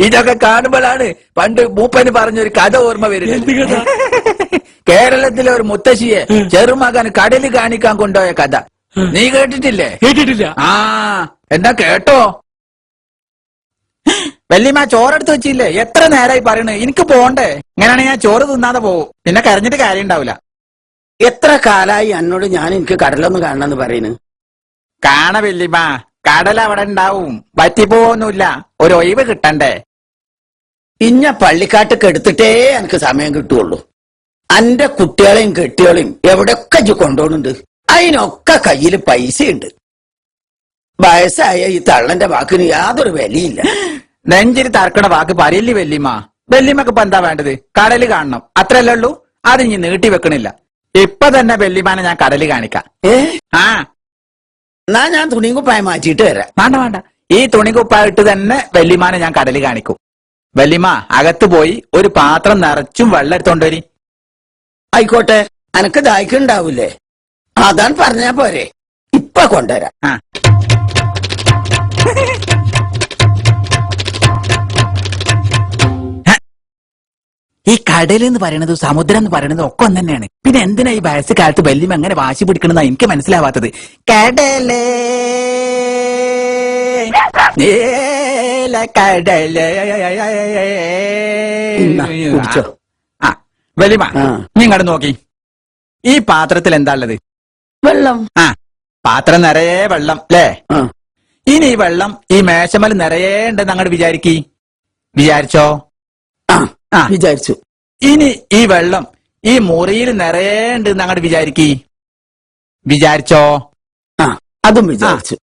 ഇതൊക്കെ കാണുമ്പോഴാണ് പണ്ട് മൂപ്പന് പറഞ്ഞൊരു കഥ ഓർമ്മ വരുന്നത്. കേരളത്തിലെ ഒരു മുത്തശ്ശിയെ ചെറുമകൻ കടല് കാണിക്കാൻ കൊണ്ടുപോയ കഥ നീ കേട്ടിട്ടില്ലേ? കേട്ടിട്ടില്ല. ആ എന്നാ കേട്ടോ. വല്യമ്മ ചോറെടുത്ത് വെച്ചില്ലേ? എത്ര നേരമായി പറയണേ എനിക്ക് പോണ്ടേ. ഇങ്ങനെയാണെങ്കിൽ ഞാൻ ചോറ് തിന്നാതെ പോവും, പിന്നെ കരഞ്ഞിട്ട് കാര്യം ഉണ്ടാവില്ല. എത്ര കാലായി എന്നോട് ഞാൻ എനിക്ക് കടലൊന്ന് കാണണമെന്ന് പറയുന്നു. കാണ വല്യമ്മ, കടൽ അവിടെ ഉണ്ടാവും, പറ്റിപ്പോവൊന്നുമില്ല, ഒരു ഒഴിവ് കിട്ടണ്ടേ. ഇഞ്ഞ പള്ളിക്കാട്ടൊക്കെ എടുത്തിട്ടേ എനിക്ക് സമയം കിട്ടുള്ളൂ. അന്റെ കുട്ടികളെയും കെട്ടികളെയും എവിടെയൊക്കെ ഇജ്ജ് കൊണ്ടുപോകുന്നുണ്ട്. അതിനൊക്കെ കയ്യിൽ പൈസയുണ്ട്. വയസ്സായ ഈ തള്ളന്റെ വാക്കിന് യാതൊരു വിലയില്ല. നെഞ്ചിരി തറക്കണ വാക്ക് പറയില്ലേ വല്യമ്മ. വല്യമ്മക്ക് ഇപ്പൊ എന്താ വേണ്ടത്? കടല് കാണണം, അത്രയല്ലേ ഉള്ളൂ. അത് ഇനി നീട്ടി വെക്കണില്ല. ഇപ്പൊ തന്നെ വല്യമ്മാനെ ഞാൻ കടല് കാണിക്കാം. ആ എന്നാ ഞാൻ തുണിയും കുപ്പായം മാറ്റിയിട്ട് വരാം. വേണ്ട വേണ്ട, ഈ തുണി കുപ്പായിട്ട് തന്നെ വല്യമ്മാനെ ഞാൻ കടല് കാണിക്കും. വല്യമ്മ അകത്ത് പോയി ഒരു പാത്രം നിറച്ചും വെള്ളം എടുത്തോണ്ടുവരി. ആയിക്കോട്ടെ, അനക്ക് ദാഹിക്കുണ്ടാവൂലേ? അതാണ് പറഞ്ഞാ പോരെ, ഇപ്പൊ കൊണ്ടുവരാം. ആ ഈ കടൽ എന്ന് പറയണത് സമുദ്രം എന്ന് പറയണത് ഒക്കെ ഒന്ന് തന്നെയാണ്. പിന്നെ എന്തിനാ ഈ വയസ്സ് കാലത്ത് വല്യമ്മ എങ്ങനെ വാശി പിടിക്കണമെന്നാ എനിക്ക് മനസ്സിലാവാത്തത്. കടലേ കടലേ. കുടിച്ചോ. ആ വല്യമ്മ നിങ്ങട് നോക്കി, ഈ പാത്രത്തിൽ എന്താ ഉള്ളത്? വെള്ളം. ആ പാത്രം നിറയെ വെള്ളം അല്ലേ? ഇനി ഈ വെള്ളം ഈ മേശമൽ നിറയെ ഉണ്ടെന്ന് അങ്ങോട്ട് വിചാരിച്ചോ? ആ വിചാരിച്ചു. ഇനി ഈ വെള്ളം ഈ മുറിയിൽ നിറയെ ഉണ്ടെന്ന് അങ്ങോട്ട് വിചാരിച്ചോ? ആ അതും വിചാരിച്ചു.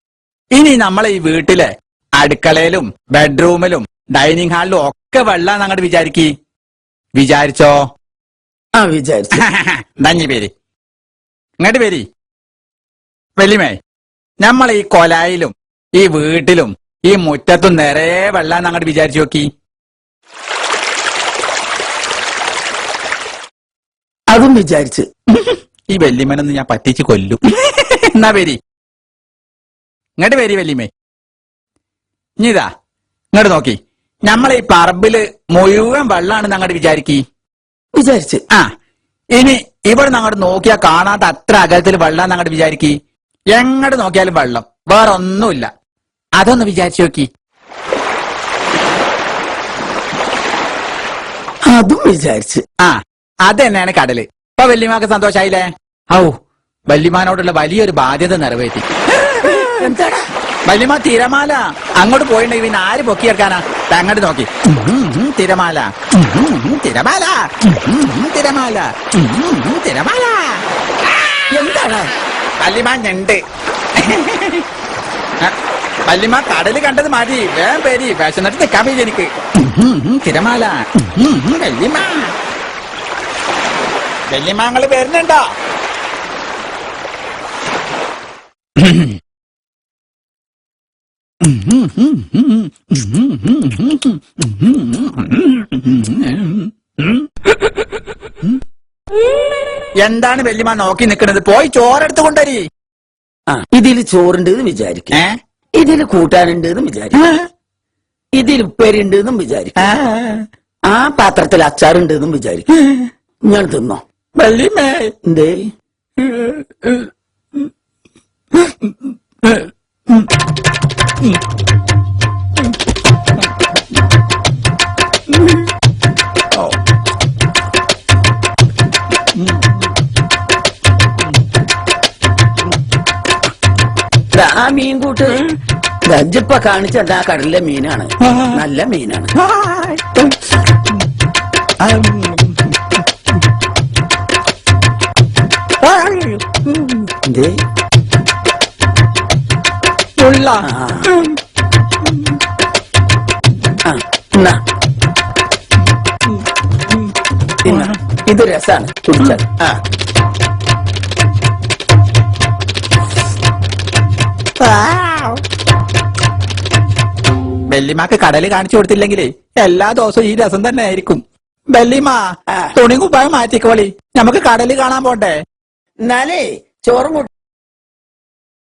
ഇനി നമ്മളെ ഈ വീട്ടിലെ അടുക്കളയിലും ബെഡ്റൂമിലും ഡൈനിങ് ഹാളിലും ഒക്കെ വെള്ളം അങ്ങോട്ട് വിചാരിച്ചോ? ആ വിചാരിച്ചു. നഞ്ഞി പേര് ഇങ്ങോട്ട് പേരി വല്യമേ, നമ്മൾ ഈ കൊലായിലും ഈ വീട്ടിലും ഈ മുറ്റത്തും നിറയെ വെള്ളം അങ്ങോട്ട് വിചാരിച്ചു നോക്കി. അതും വിചാരിച്ച്. ഈ വല്യമ്മനൊന്ന് ഞാൻ പറ്റിച്ച് കൊല്ലും. എന്നാ പേരി ഇങ്ങോട്ട് പേരി വല്യമ്മേ. ഇനിതാ ഇങ്ങോട്ട് നോക്കി, നമ്മളെ ഈ പറമ്പില് മുഴുവൻ വെള്ളാണെന്ന് അങ്ങോട്ട് വിചാരിച്ച്. ആ ഇനി ഇവിടെ അങ്ങോട്ട് നോക്കിയാൽ കാണാത്ത അത്ര അകലത്തിൽ വെള്ളം അങ്ങോട്ട് എങ്ങോട്ട് നോക്കിയാലും വെള്ളം, വേറെ ഒന്നുമില്ല. അതൊന്ന് വിചാരിച്ചു നോക്കി. അതും വിചാരിച്ച്. ആ അത് തന്നെയാണ് കടല്. ഇപ്പൊ വല്യമാക്ക് സന്തോഷായില്ലേ? ഔ വല്യമാനോടുള്ള വലിയൊരു ബാധ്യത നിറവേറ്റി. വല്യമ്മ തിരമാല അങ്ങോട്ട് പോയിട്ടുണ്ടെങ്കിൽ പിന്നെ ആര് പൊക്കിയെടുക്കാനാ? അങ്ങോട്ട് നോക്കി, തിരമാല തിരമാല തിരമാല തിരമാല. എന്താണ് വല്യമ്മ ഞണ്ട്. വല്യമ്മ കടല് കണ്ടത് മതി, വേഗം പേരി, വിശന്നിട്ട് നിൽക്കാൻ പറ്റി എനിക്ക്. തിരമാല വല്യമ്മ. വല്യമ്മങ്ങള് വരുന്നുണ്ടോ? എന്താണ് വല്യമ്മ നോക്കി നിൽക്കുന്നത്? പോയി ചോറെടുത്ത് കൊണ്ടുവരി. ഇതിൽ ചോറുണ്ട് എന്ന് വിചാരിക്കും, ഇതിൽ കൂട്ടാനുണ്ട് എന്ന് വിചാരിക്കും, ഇതിൽ ഉപ്പേരി ഉണ്ട് എന്നും വിചാരിക്കും, ആ പാത്രത്തിൽ അച്ചാറുണ്ട് എന്നും വിചാരിക്കും. ഞാൻ തിന്നോ? വല്യമ്മേ എന്തേ? ആ മീൻ കൂട്ട് ഗജ്ജിപ്പ കാണിച്ചത് ആ കടലിലെ മീനാണ്, നല്ല മീനാണ്. എന്തേ? ഇത് രസാണ്, കുടിച്ചാൽ. വല്യമ്മക്ക് കടല് കാണിച്ചു കൊടുത്തില്ലെങ്കിലേ എല്ലാ ദിവസവും ഈ രസം തന്നെ ആയിരിക്കും. വല്യമ്മ തുണി കുപ്പായം മാറ്റിക്കോളി, നമുക്ക് കടല് കാണാൻ പോട്ടെ. എന്നാലേ ചോറും